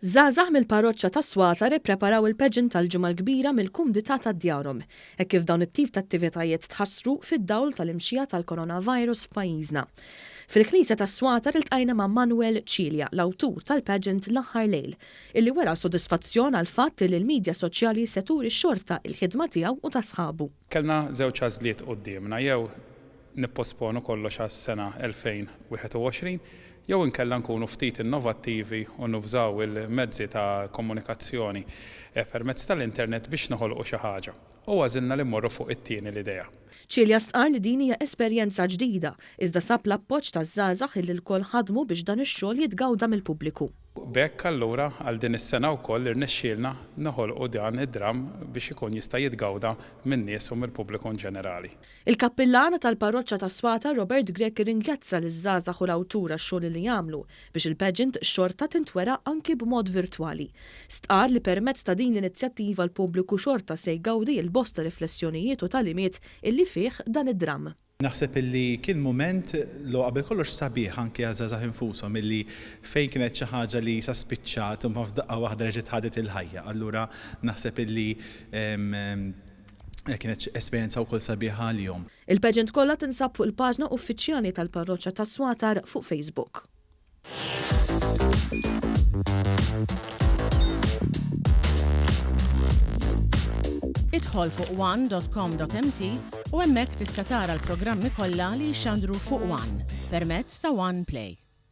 Żgħażagħ mill-parroċċa ta' Swatar ippreparaw il-pageant tal-ġimgħa l-kbira mill-kumdità ta' djarhom, hekk kif dawn it-tip ta' attivitajiet tħassru fid-dawl tal-imxija tal-coronavirus f'pajjiżna. Fil-Knisja ta' Swatar iltqajna ma' Manuel Cilja, l-awtur tal-pageant L-aħħar lejl, illi wera sodisfazzjon għal fatt li l-midja soċjali se turi x-xorta il-ħidma tiegħu u ta' sħabu. Kellna żewġ għażliet qudiemna jew nipposponu kollox għas-sena 2021 jew inkella nkunu ftit innovattivi u nużaw il-mezzi ta' komunikazzjoni permezz tal-internet biex noħolqu xi ħaġa. U għażilna li mmorru fuq it-tieni l-idea. Cilja stqar li din hija esperjenza ġdida, iżda sab l-appoġġ taż-żgħażagħ illi l-kol ħadmu biex dan ix-xogħol jitgawda mill-pubbliku. Bekk allura għal din is-sena wkoll irnexxielna noħolqu dan id-dram biex ikun jista' jitgawda min-nies u mill-pubbliku ġenerali. Il-kappillana tal-parroċċa ta' Swatar Robert Grek ringrazzja liż-żgħażagħ u l-awtura x-xogħol li jagħmlu biex il-pageant xorta tintwera anki b'mod virtwali. Stqar li permezz ta' din l-inizjattiva l-pubbliku xorta se jgawdi l-bosta riflessjonijiet u talimiet illi fih dan id-dram. Naħseb illi kien mument lo qabel kollox sabiħ anke għażagħ infushom illi fejn kienet xi ħaġa li sa spiċċat imma f'daqqa waħda reġgħet ħadet il-ħajja. Allura naħseb illi kienet esperjenza wkoll sabiħa għalihom. Il-pageant kollha tinsab fuq il-paġna uffiċjali tal-parroċċa ta' Swatar fuq Facebook. Idħol fuq one.com.mt u hemmhekk tista' tara l-programmi kollha li jxandru fuq One permezz ta' One Play.